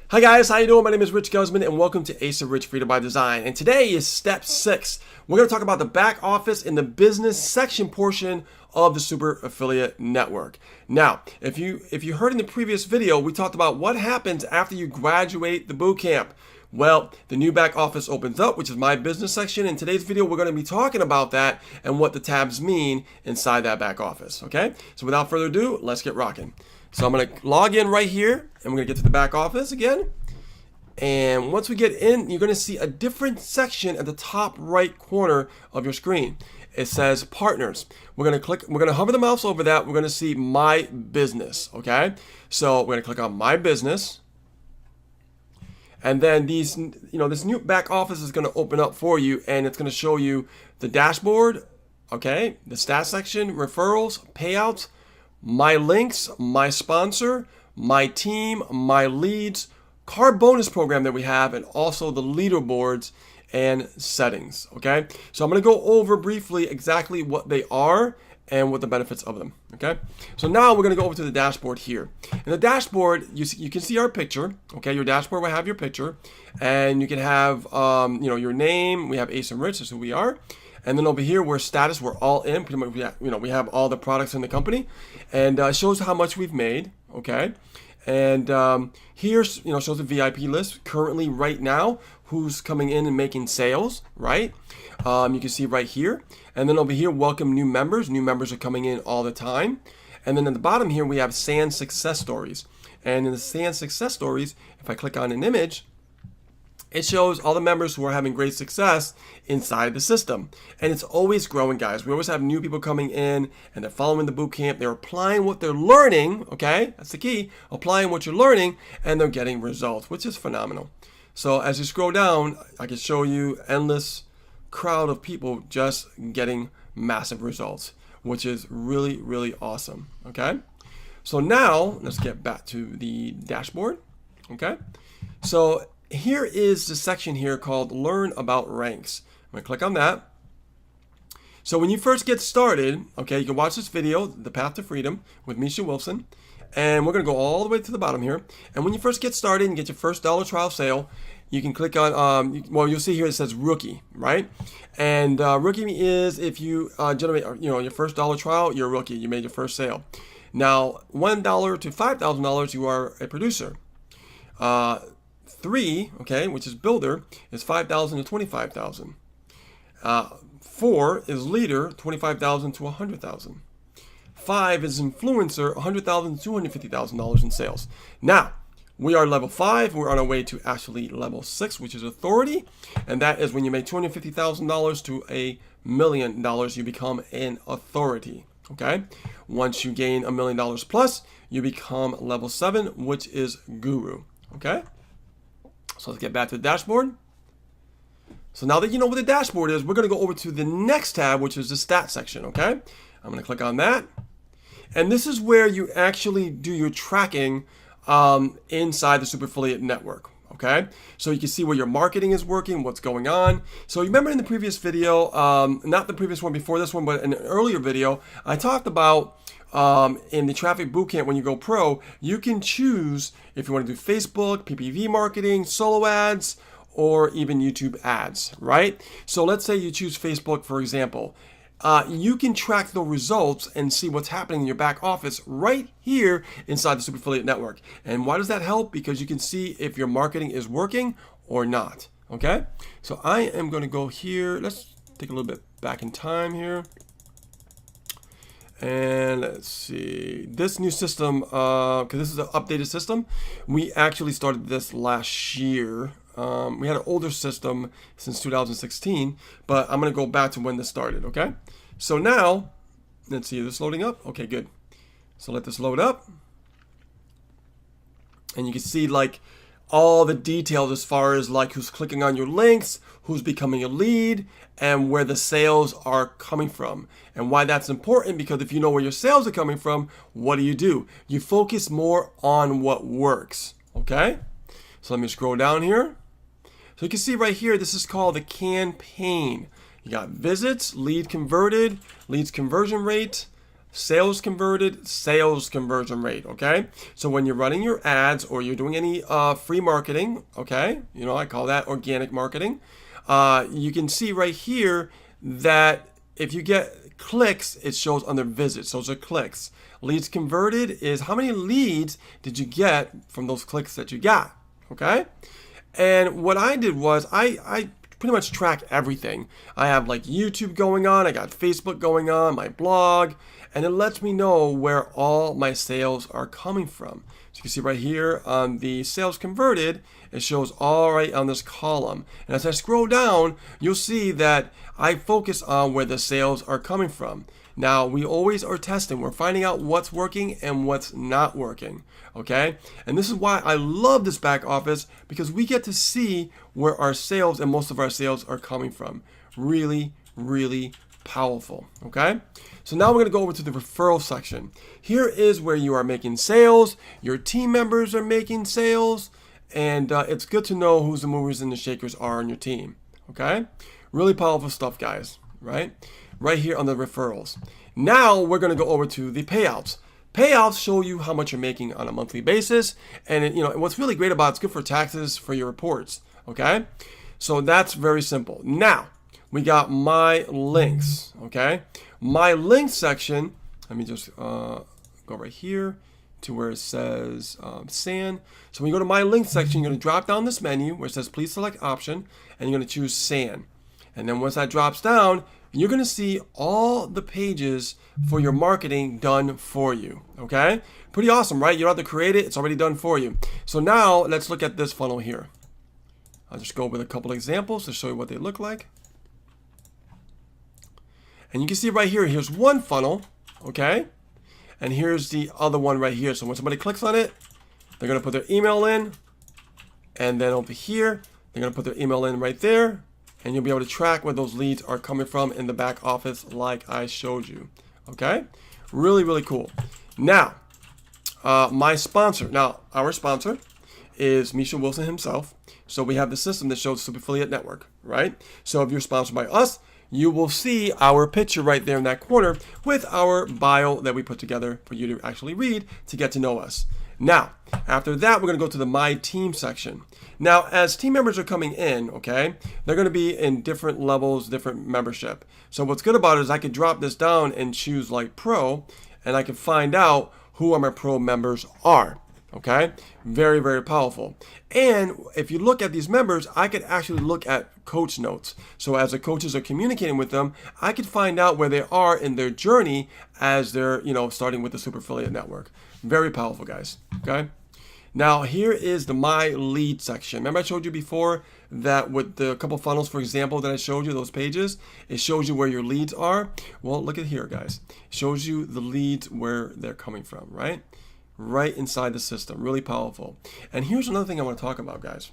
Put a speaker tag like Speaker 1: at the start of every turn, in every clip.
Speaker 1: Hi guys, how you doing? My name is Rich Guzman and welcome to Ace of Rich Freedom by Design. And today is step 6. We're going to talk about the back office in the business section portion of the Super Affiliate Network. Now, if you heard in the previous video, we talked about what happens after you graduate the boot camp. Well, the new back office opens up, which is my business section. In today's video, we're going to be talking about that and what the tabs mean inside that back office. Okay, so without further ado, let's get rocking. So I'm going to log in right here and we're going to get to the back office again. And once we get in, you're going to see a different section at the top right corner of your screen. It says partners. We're going to hover the mouse over that. We're going to see my business. Okay, so we're going to click on my business. And then this new back office is going to open up for you, and it's going to show you the dashboard, okay, the stats section, referrals, payouts, my links, my sponsor, my team, my leads, card bonus program that we have, and also the leaderboards and settings. Okay, so I'm going to go over briefly exactly what they are and what the benefits of them. Okay, so now we're going to go over to the dashboard here. In the dashboard, you can see our picture. Okay, your dashboard will have your picture, and you can have your name. We have Ace and Rich, that's who we are. And then over here, we're status, we're all in. Pretty much, we have all the products in the company, and it shows how much we've made. Okay, and here shows the VIP list currently right now, who's coming in and making sales. Right, you can see right here. And then over here, welcome new members. New members are coming in all the time. And then at the bottom here, we have SAN success stories. And in the SAN success stories, if I click on an image, it shows all the members who are having great success inside the system. And it's always growing, guys. We always have new people coming in and they're following the boot camp. They're applying what they're learning. Okay, that's the key. Applying what you're learning, and they're getting results, which is phenomenal. So as you scroll down, I can show you endless crowd of people just getting massive results, which is really, really awesome. Okay, so now let's get back to the dashboard. Okay, so here is the section here called Learn About Ranks. I'm gonna click on that. So when you first get started, okay, you can watch this video, The Path to Freedom with Misha Wilson, and we're gonna go all the way to the bottom here. And when you first get started and get your first dollar trial sale, you can click on, you'll see here it says rookie, right? And rookie is if you generate, your first dollar trial, you're a rookie, you made your first sale. Now, $1 to $5,000, you are a producer. 3, okay, which is builder, is $5,000 to $25,000. 4 is leader, $25,000 to $100,000. 5 is influencer, $100,000 to $250,000 in sales. Now, we are level 5. We're on our way to actually level 6, which is authority. And that is when you make $250,000 to $1 million, you become an authority. Okay. Once you gain $1 million plus, you become level 7, which is guru. Okay. So let's get back to the dashboard. So now that you know what the dashboard is, we're going to go over to the next tab, which is the stats section. Okay. I'm going to click on that. And this is where you actually do your tracking inside the Super Affiliate Network. Okay, so you can see where your marketing is working, what's going on. So you remember in the previous video, not the previous one before this one, but in an earlier video, I talked about in the Traffic Bootcamp, when you go pro, you can choose if you want to do Facebook, PPV marketing, solo ads, or even YouTube ads, right? So let's say you choose Facebook, for example. You can track the results and see what's happening in your back office right here inside the Super Affiliate Network. And why does that help? Because you can see if your marketing is working or not. Okay, so I am going to go here. Let's take a little bit back in time here. And let's see, this new system, because this is an updated system, we actually started this last year. We had an older system since 2016, but I'm going to go back to when this started, okay? So now, let's see, is this loading up? Okay, good. So let this load up. And you can see like all the details as far as like who's clicking on your links, who's becoming a lead, and where the sales are coming from. And why that's important, because if you know where your sales are coming from, what do? You focus more on what works, okay? So let me scroll down here. So you can see right here, this is called the campaign. You got visits, lead converted, leads conversion rate, sales converted, sales conversion rate, okay? So when you're running your ads or you're doing any free marketing, okay? You know, I call that organic marketing. You can see right here that if you get clicks, it shows under visits. Those are clicks. Leads converted is how many leads did you get from those clicks that you got, okay? And what I did was I pretty much track everything. I have like YouTube going on, I got Facebook going on, my blog, and it lets me know where all my sales are coming from. So you can see right here on the sales converted, it shows all right on this column. And as I scroll down, you'll see that I focus on where the sales are coming from. Now, we always are testing. We're finding out what's working and what's not working, okay? And this is why I love this back office, because we get to see where our sales and most of our sales are coming from. Really, really powerful, okay? So now we're going to go over to the referral section. Here is where you are making sales, your team members are making sales, and it's good to know who's the movers and the shakers are on your team, okay? Really powerful stuff, guys, right? Right here on the referrals. Now we're going to go over to the payouts. Payouts show you how much you're making on a monthly basis, and what's really great about it's good for taxes for your reports, okay? So that's very simple. Now we got my links, okay? My links section, let me just go right here to where it says SAN. So when you go to my links section, you're going to drop down this menu where it says please select option, and you're going to choose SAN. And then once that drops down, you're going to see all the pages for your marketing done for you, okay? Pretty awesome, right? You don't have to create it. It's already done for you. So now let's look at this funnel here. I'll just go with a couple examples to show you what they look like. And you can see right here, here's one funnel, okay? And here's the other one right here. So when somebody clicks on it, they're going to put their email in. And then over here, they're going to put their email in right there. And you'll be able to track where those leads are coming from in the back office like I showed you, okay? Really, really cool. Now, my sponsor. Now, our sponsor is Misha Wilson himself. So we have the system that shows Super Affiliate Network, right? So if you're sponsored by us, you will see our picture right there in that corner with our bio that we put together for you to actually read to get to know us. Now, after that, we're going to go to the My Team section. Now, as team members are coming in, okay, they're going to be in different levels, different membership. So what's good about it is I could drop this down and choose like Pro, and I can find out who my Pro members are. Okay, very, very powerful. And if you look at these members, I could actually look at coach notes. So as the coaches are communicating with them, I could find out where they are in their journey as they're, starting with the Super Affiliate Network. Very powerful, guys. Okay. Now here is the My Lead section. Remember I showed you before that with the couple funnels, for example, that I showed you, those pages, it shows you where your leads are. Well, look at here, guys. It shows you the leads where they're coming from, right? Right inside the system. Really powerful. And here's another thing I want to talk about, guys.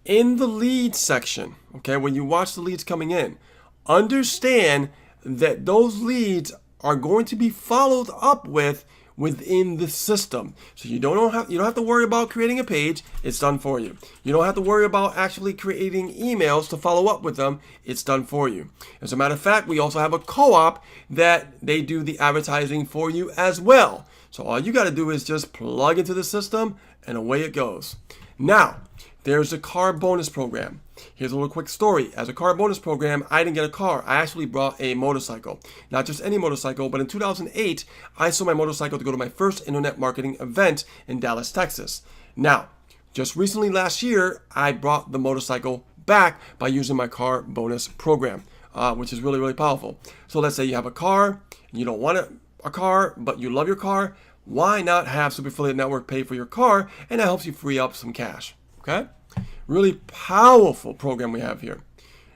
Speaker 1: In the lead section, okay, when you watch the leads coming in, understand that those leads are going to be followed up with within the system. So you don't have to worry about creating a page. It's done for you. You don't have to worry about actually creating emails to follow up with them. It's done for you. As a matter of fact, we also have a co-op that they do the advertising for you as well. So all you got to do is just plug into the system and away it goes. Now, there's a car bonus program. Here's a little quick story. As a car bonus program, I didn't get a car. I actually brought a motorcycle. Not just any motorcycle, but in 2008, I sold my motorcycle to go to my first internet marketing event in Dallas, Texas. Now, just recently last year, I brought the motorcycle back by using my car bonus program, which is really, really powerful. So let's say you have a car, and you don't want a car, but you love your car. Why not have Super Affiliate Network pay for your car, and that helps you free up some cash, okay? Really powerful program we have here.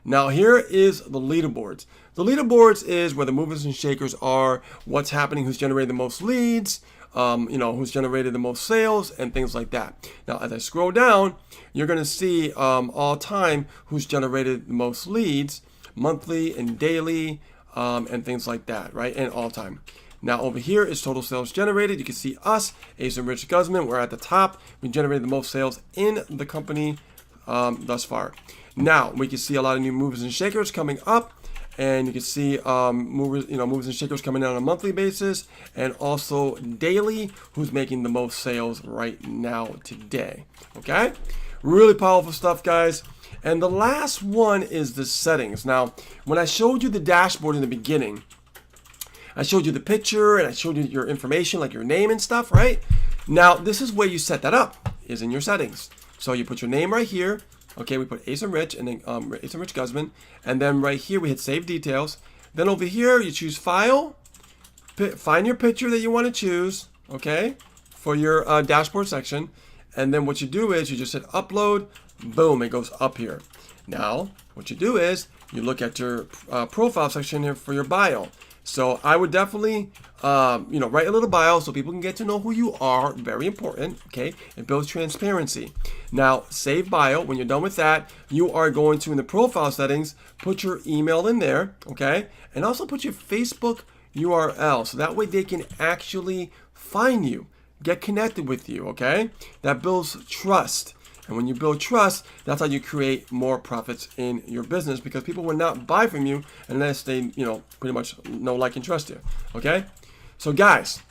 Speaker 1: Now here is the leaderboards. The leaderboards is where the movers and shakers are, what's happening, who's generated the most leads, who's generated the most sales, and things like that. Now as I scroll down, you're going to see all time who's generated the most leads, monthly and daily, and things like that, right? And all time. Now over here is total sales generated. You can see us, Asa and Rich Guzman. We're at the top. We generated the most sales in the company thus far. Now we can see a lot of new movers and shakers coming up, and you can see movers, movers and shakers coming in on a monthly basis, and also daily, who's making the most sales right now today. Okay, really powerful stuff, guys. And the last one is the settings. Now, when I showed you the dashboard in the beginning, I showed you the picture and I showed you your information, like your name and stuff, right? Now, this is where you set that up, is in your settings. So you put your name right here. Okay, we put Asa Rich, and then Asa Rich Guzman, and then right here we hit Save Details. Then over here you choose File, find your picture that you want to choose, okay, for your dashboard section, and then what you do is you just hit Upload. Boom, it goes up here. Now, what you do is you look at your profile section here for your bio. So I would definitely, write a little bio so people can get to know who you are. Very important, okay? It builds transparency. Now, save bio. When you're done with that, you are going to, in the profile settings, put your email in there, okay? And also put your Facebook URL, so that way they can actually find you, get connected with you, okay? That builds trust. And when you build trust, that's how you create more profits in your business, because people will not buy from you unless they, pretty much know, like, and trust you. Okay? So guys,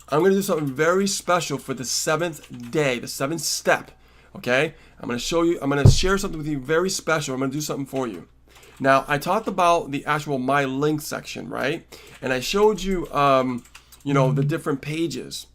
Speaker 1: I'm going to do something very special for the 7th day, the 7th step. Okay? I'm going to share something with you very special. I'm going to do something for you. Now, I talked about the actual My Link section, right? And I showed you, the different pages.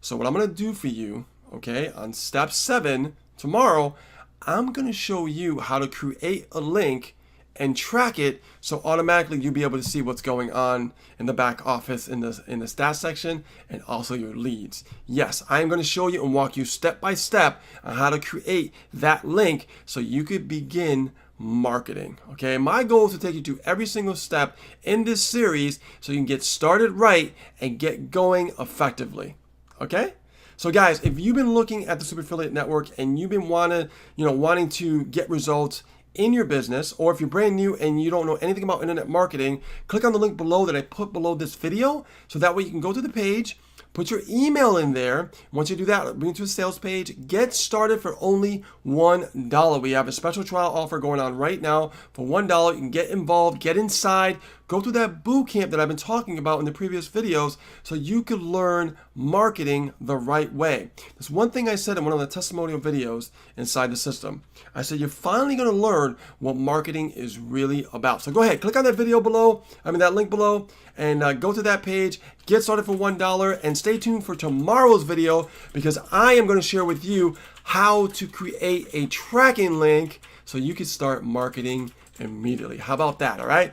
Speaker 1: So what I'm going to do for you, okay, on step 7, tomorrow, I'm going to show you how to create a link and track it, so automatically you'll be able to see what's going on in the back office, in the stats section, and also your leads. Yes, I'm going to show you and walk you step by step on how to create that link so you could begin marketing. Okay, my goal is to take you through every single step in this series so you can get started right and get going effectively. Okay? So guys, if you've been looking at the Super Affiliate Network and you've been wanting to get results in your business, or if you're brand new and you don't know anything about internet marketing, click on the link below that I put below this video, so that way you can go to the page, put your email in there. Once you do that, it'll bring you to a sales page. Get started for only $1. We have a special trial offer going on right now for $1. You can get involved, get inside, go through that boot camp that I've been talking about in the previous videos so you could learn marketing the right way. There's one thing I said in one of the testimonial videos inside the system. I said, you're finally going to learn what marketing is really about. So go ahead, click on that video below, that link below, and go to that page, get started for $1, and stay tuned for tomorrow's video, because I am going to share with you how to create a tracking link so you can start marketing immediately. How about that? All right,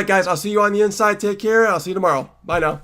Speaker 1: guys, I'll see you on the inside. Take care. I'll see you tomorrow. Bye now.